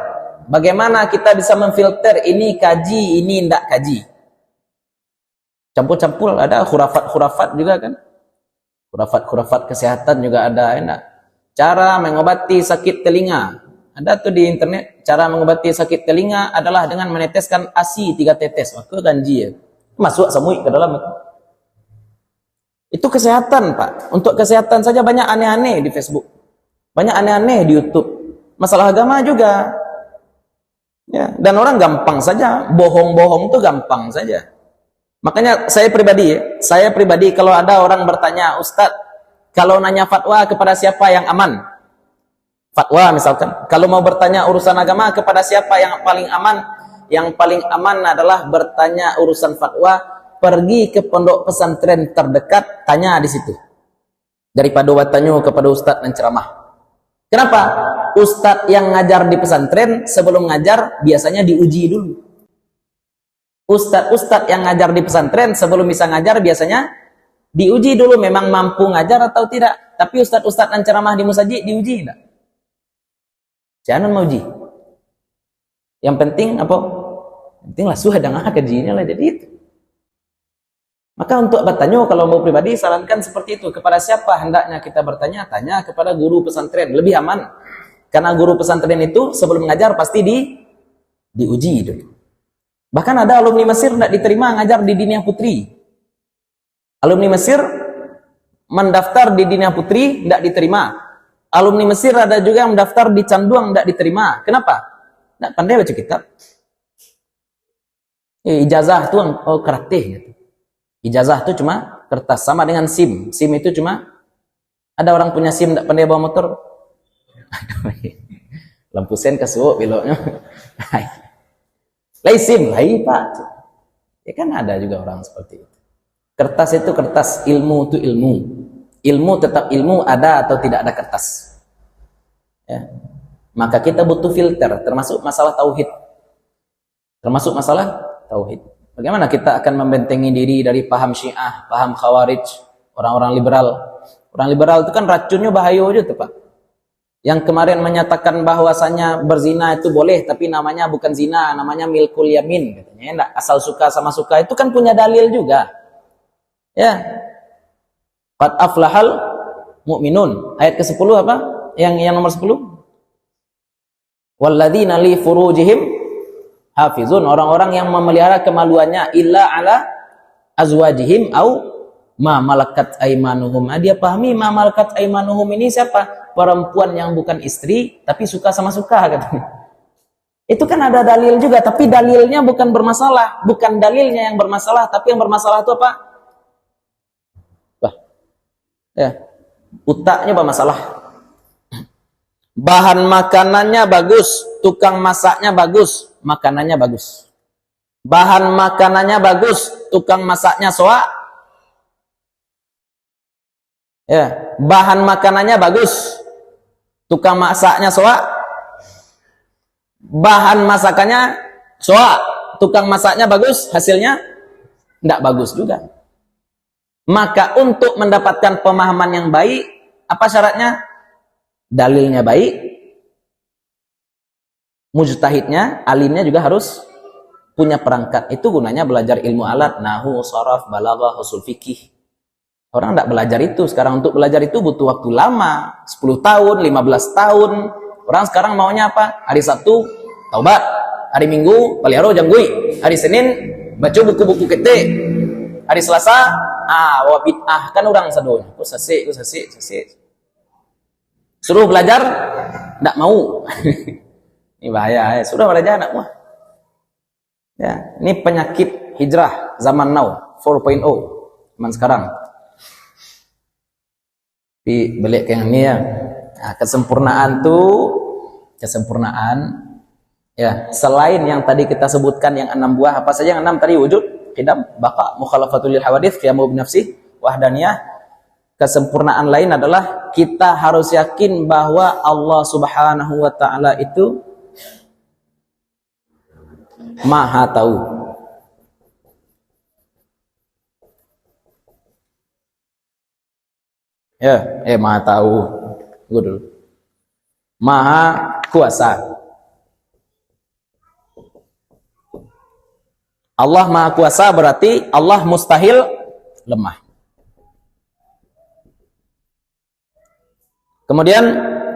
Bagaimana kita bisa memfilter ini kaji, ini tidak kaji? Campur-campur, ada khurafat-khurafat juga kan? Khurafat-khurafat kesehatan juga ada, enak. Cara mengobati sakit telinga. Ada tuh di internet, cara mengobati sakit telinga adalah dengan meneteskan ASI 3 tetes. Maka ganji ya. Masuk samui ke dalam itu. Itu kesehatan, Pak. Untuk kesehatan saja banyak aneh-aneh di Facebook. Banyak aneh-aneh di YouTube. Masalah agama juga. Ya, dan orang gampang saja, bohong-bohong itu gampang saja. Makanya saya pribadi kalau ada orang bertanya, Ustadz, kalau nanya fatwa kepada siapa yang aman? Fatwa misalkan, kalau mau bertanya urusan agama kepada siapa yang paling aman? Yang paling aman adalah bertanya urusan fatwa, pergi ke pondok pesantren terdekat, tanya di situ. Daripada bertanya kepada ustadz dan ceramah. Kenapa? Ustadz yang ngajar di pesantren sebelum ngajar biasanya diuji dulu. Ustadz yang ngajar di pesantren sebelum bisa ngajar biasanya diuji dulu memang mampu ngajar atau tidak. Tapi ustadz dan ceramah di musajid diuji tidak? Jangan mau uji. Yang penting apa? Penting lah suhadangah kajinya lah jadi itu. Maka untuk bertanya kalau mau pribadi sarankan seperti itu. Kepada siapa hendaknya kita bertanya? Tanya kepada guru pesantren, lebih aman. Karena guru pesantren itu sebelum mengajar pasti diuji dulu. Bahkan ada alumni Mesir tidak diterima ngajar di Dinia Putri. Alumni Mesir mendaftar di Dinia Putri tidak diterima. Alumni Mesir ada juga yang mendaftar di Canduang tidak diterima. Kenapa? Tidak pandai baca kitab. Ijazah itu keratih gitu. Ijazah itu cuma kertas, sama dengan SIM. SIM itu cuma ada orang punya SIM tidak pandai bawa motor. Lampu sen kesuuk beloknya. Lai SIM, lai Pak. Ya kan ada juga orang seperti itu. Kertas itu kertas, ilmu itu ilmu. Ilmu tetap ilmu, ada atau tidak ada kertas. Ya. Maka kita butuh filter, termasuk masalah tauhid. Termasuk masalah tauhid. Bagaimana kita akan membentengi diri dari paham Syiah, paham Khawarij, orang-orang liberal. Orang liberal itu kan racunnya bahaya aja tuh, Pak. Yang kemarin menyatakan bahwasanya berzina itu boleh, tapi namanya bukan zina, namanya milkul yamin. Katanya, enggak, asal suka sama suka itu kan punya dalil juga. Ya. Qad aflahal mu'minun. Ayat ke-10 apa? Yang nomor 10. Walladzina li furujihim hafizun, orang-orang yang memelihara kemaluannya illa ala azwajihim au ma malakat aimanuhum. Dia pahami ma malakat aimanuhum ini siapa? Perempuan yang bukan istri tapi suka sama suka katanya. Itu kan ada dalil juga, tapi dalilnya bukan bermasalah, bukan dalilnya yang bermasalah, tapi yang bermasalah itu apa? Bah. Ya. Utaknya bermasalah. Bahan makanannya bagus, tukang masaknya bagus, makanannya bagus. Bahan makanannya bagus, tukang masaknya soak. Ya, bahan makanannya bagus, tukang masaknya soak. Bahan masakannya soak, tukang masaknya bagus, hasilnya tidak bagus juga. Maka untuk mendapatkan pemahaman yang baik, apa syaratnya? Dalilnya baik, mujtahidnya, alimnya juga harus punya perangkat. Itu gunanya belajar ilmu alat, nahu, sharaf, balaghah, usul fikih. Orang tidak belajar itu. Sekarang untuk belajar itu butuh waktu lama, 10 tahun, 15 tahun. Orang sekarang maunya apa? Hari Sabtu taubat, hari Minggu pelihara janggui, hari Senin baca buku-buku kete, hari Selasa bid'ah kan orang sadonya. Ku sasik. Suruh belajar tidak mau. Ini bahaya. Sudah belajar tidak mau. Ya, ini penyakit hijrah zaman now 4.0 zaman sekarang. Tapi balik ke yang ini ya. Nah, kesempurnaan ya, selain yang tadi kita sebutkan yang 6 buah, apa saja yang 6 tadi? Wujud, qidam, baqa, mukhalafatul lil hawadits, qiyamu bi nafsi, wahdaniyah. Kesempurnaan lain adalah kita harus yakin bahwa Allah Subhanahu wa taala itu Maha tahu. Ya, Maha tahu. Tunggu dulu. Maha kuasa. Allah Maha Kuasa berarti Allah mustahil lemah. Kemudian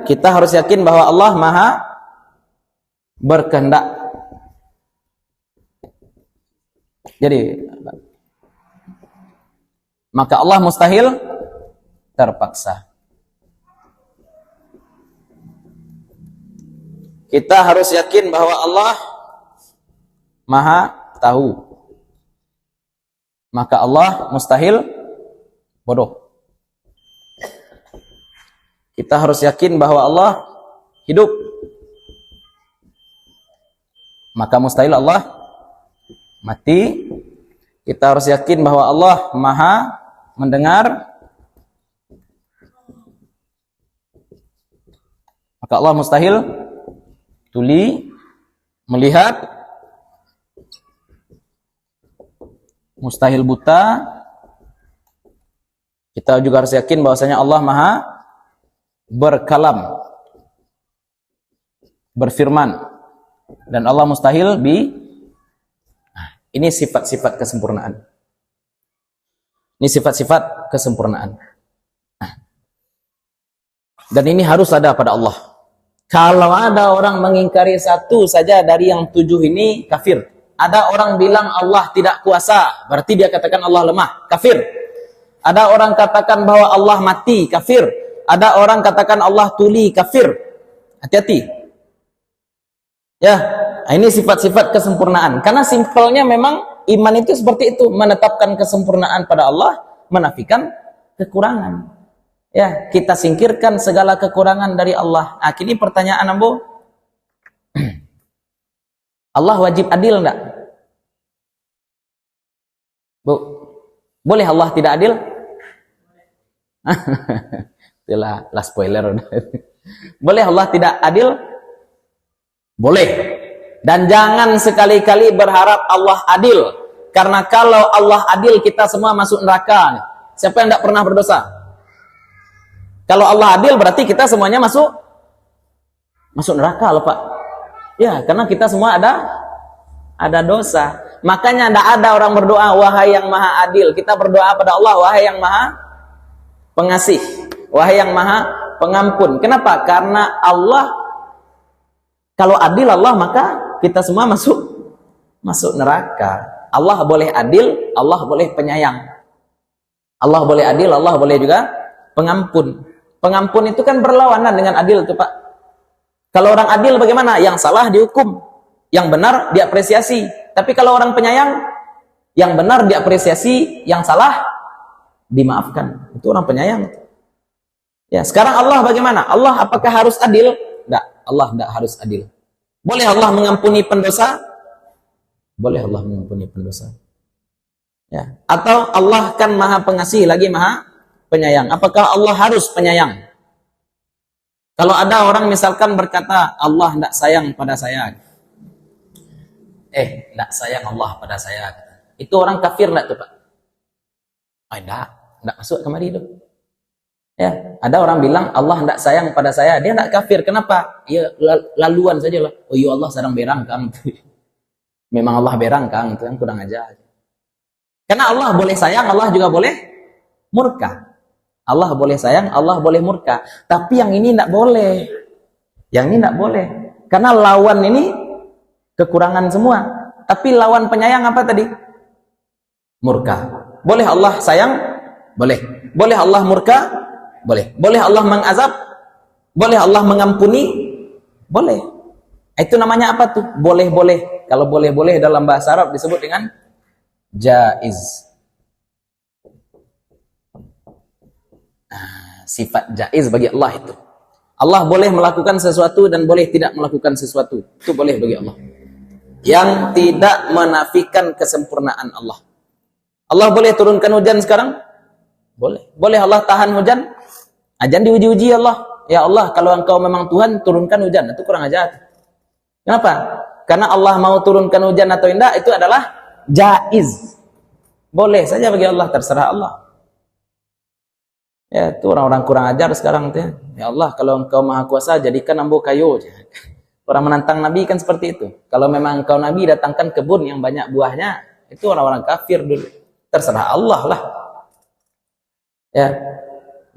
kita harus yakin bahwa Allah Maha berkehendak. Jadi maka Allah mustahil terpaksa. Kita harus yakin bahwa Allah Maha tahu. Maka Allah mustahil bodoh. Kita harus yakin bahwa Allah hidup. Maka mustahil Allah mati. Kita harus yakin bahwa Allah Maha mendengar. Maka Allah mustahil tuli, melihat, mustahil buta. Kita juga harus yakin bahwasanya Allah Maha berkalam, berfirman, dan Allah mustahil ini sifat-sifat kesempurnaan. Ini sifat-sifat kesempurnaan. Dan ini harus ada pada Allah. Kalau ada orang mengingkari satu saja dari yang 7 ini, kafir. Ada orang bilang Allah tidak kuasa, berarti dia katakan Allah lemah, kafir. Ada orang katakan bahwa Allah mati, kafir. Ada orang katakan Allah tuli, kafir. Hati-hati. Ya, ini sifat-sifat kesempurnaan. Karena simpelnya memang iman itu seperti itu, menetapkan kesempurnaan pada Allah, menafikan kekurangan. Ya, kita singkirkan segala kekurangan dari Allah. Nah, kini pertanyaan Ambo, Allah wajib adil enggak? Bu, boleh Allah tidak adil? Itulah spoiler. Boleh Allah tidak adil? Boleh. Dan jangan sekali-kali berharap Allah adil. Karena kalau Allah adil, kita semua masuk neraka. Siapa yang tidak pernah berdosa? Kalau Allah adil berarti kita semuanya masuk neraka loh Pak. Ya, karena kita semua ada dosa. Makanya tidak ada orang berdoa wahai yang maha adil. Kita berdoa pada Allah wahai yang maha pengasih, wahai yang maha pengampun. Kenapa? Karena Allah, kalau adil Allah, maka kita semua masuk neraka. Allah boleh adil, Allah boleh penyayang. Allah boleh adil, Allah boleh juga pengampun. Pengampun itu kan berlawanan dengan adil tuh Pak. Kalau orang adil bagaimana? Yang salah dihukum, yang benar diapresiasi. Tapi kalau orang penyayang, yang benar diapresiasi, yang salah dimaafkan. Itu orang penyayang. Ya, sekarang Allah bagaimana? Allah apakah harus adil? Tidak, Allah tidak harus adil. Boleh Allah mengampuni pendosa? Boleh Allah mengampuni pendosa. Ya. Atau Allah kan maha pengasih lagi maha penyayang. Apakah Allah harus penyayang? Kalau ada orang misalkan berkata Allah tidak sayang pada saya, tidak sayang Allah pada saya, itu orang kafir tidak tuh Pak? Tidak masuk kemari itu. Ya, ada orang bilang Allah tidak sayang pada saya, dia tidak kafir. Kenapa? Ya laluan saja lah. Oh iya Allah sedang berang kang. Memang Allah berang kang, itu yang kurang aja. Karena Allah boleh sayang, Allah juga boleh murka. Allah boleh sayang, Allah boleh murka. Tapi yang ini tidak boleh. Yang ini tidak boleh. Karena lawan ini kekurangan semua. Tapi lawan penyayang apa tadi? Murka. Boleh Allah sayang? Boleh. Boleh Allah murka? Boleh. Boleh Allah mengazab? Boleh Allah mengampuni? Boleh. Itu namanya apa tuh? Boleh-boleh. Kalau boleh-boleh dalam bahasa Arab disebut dengan jaiz. Sifat jaiz bagi Allah itu. Allah boleh melakukan sesuatu dan boleh tidak melakukan sesuatu. Itu boleh bagi Allah. Yang tidak menafikan kesempurnaan Allah. Allah boleh turunkan hujan sekarang? Boleh. Boleh Allah tahan hujan? Jangan diuji-uji Allah. Ya Allah, kalau engkau memang Tuhan, turunkan hujan. Itu kurang ajar. Kenapa? Karena Allah mau turunkan hujan atau tidak, itu adalah jaiz. Boleh saja bagi Allah, terserah Allah. Ya, itu orang-orang kurang ajar sekarang tuh. Ya Allah, kalau engkau maha kuasa, jadikan ambo kayu. Orang menantang Nabi kan seperti itu. Kalau memang engkau Nabi, datangkan kebun yang banyak buahnya. Itu orang-orang kafir dulu. Terserah Allah lah. Ya,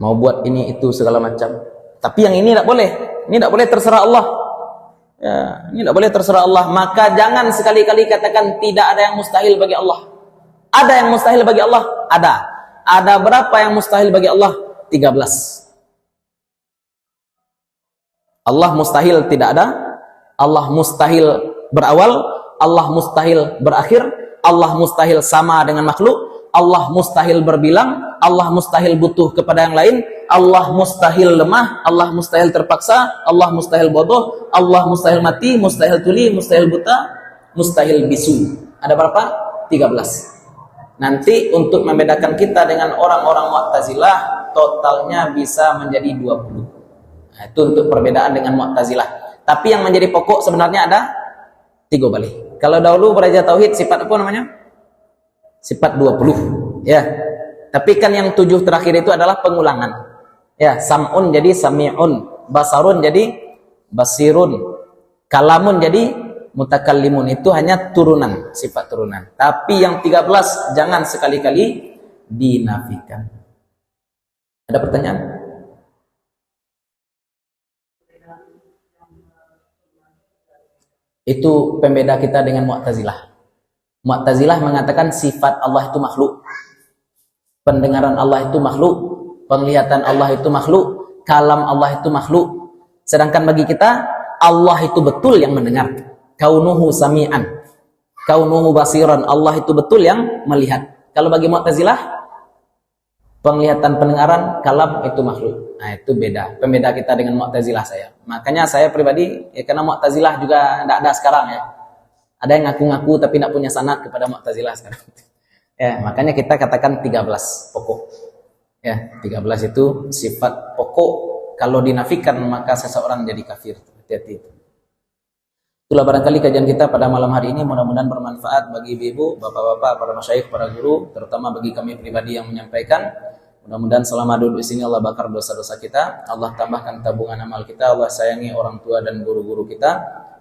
mau buat ini itu segala macam. Tapi yang ini tidak boleh. Ini tidak boleh, terserah Allah. Ya, ini tidak boleh, terserah Allah. Maka jangan sekali-kali katakan tidak ada yang mustahil bagi Allah. Ada yang mustahil bagi Allah? Ada. Ada berapa yang mustahil bagi Allah? 13. Allah mustahil tidak ada, Allah mustahil berawal, Allah mustahil berakhir, Allah mustahil sama dengan makhluk, Allah mustahil berbilang, Allah mustahil butuh kepada yang lain, Allah mustahil lemah, Allah mustahil terpaksa, Allah mustahil bodoh, Allah mustahil mati, mustahil tuli, mustahil buta, mustahil bisu. Ada berapa? 13. Nanti untuk membedakan kita dengan orang-orang Mu'tazilah, totalnya bisa menjadi 20. Nah, itu untuk perbedaan dengan Mu'tazilah. Tapi yang menjadi pokok sebenarnya ada 3 balik. Kalau dahulu belajar tauhid sifat apa namanya? Sifat 20, ya. Tapi kan yang 7 terakhir itu adalah pengulangan. Ya, sam'un jadi sami'un, basarun jadi basirun, kalamun jadi mutakallimun. Itu hanya turunan, sifat turunan. Tapi yang 13 jangan sekali-kali dinafikan. Ada pertanyaan? Itu pembeda kita dengan Mu'tazilah. Mu'tazilah mengatakan sifat Allah itu makhluk, pendengaran Allah itu makhluk, penglihatan Allah itu makhluk, kalam Allah itu makhluk. Sedangkan bagi kita Allah itu betul yang mendengar, kaunuhu sami'an, kaunuhu basiran, Allah itu betul yang melihat. Kalau bagi Mu'tazilah penglihatan, pendengaran, kalam itu makhluk. Nah, itu beda. Pembeda kita dengan Mu'tazilah saya. Makanya saya pribadi, ya karena Mu'tazilah juga tidak ada sekarang ya. Ada yang ngaku-ngaku tapi tidak punya sanad kepada Mu'tazilah sekarang. Ya, makanya kita katakan 13 pokok. Ya, 13 itu sifat pokok. Kalau dinafikan maka seseorang jadi kafir. Hati-hati itu. Itulah barangkali kajian kita pada malam hari ini, mudah-mudahan bermanfaat bagi ibu-ibu, bapak-bapak, para masyayikh, para guru, terutama bagi kami pribadi yang menyampaikan. Mudah-mudahan selama duduk di sini Allah bakar dosa-dosa kita, Allah tambahkan tabungan amal kita, Allah sayangi orang tua dan guru-guru kita,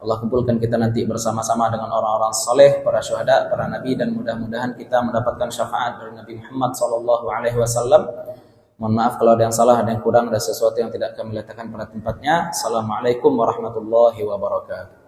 Allah kumpulkan kita nanti bersama-sama dengan orang-orang saleh, para syuhada, para nabi, dan mudah-mudahan kita mendapatkan syafaat dari Nabi Muhammad SAW. Mohon maaf kalau ada yang salah, ada yang kurang, ada sesuatu yang tidak kami letakkan pada tempatnya. Assalamualaikum warahmatullahi wabarakatuh.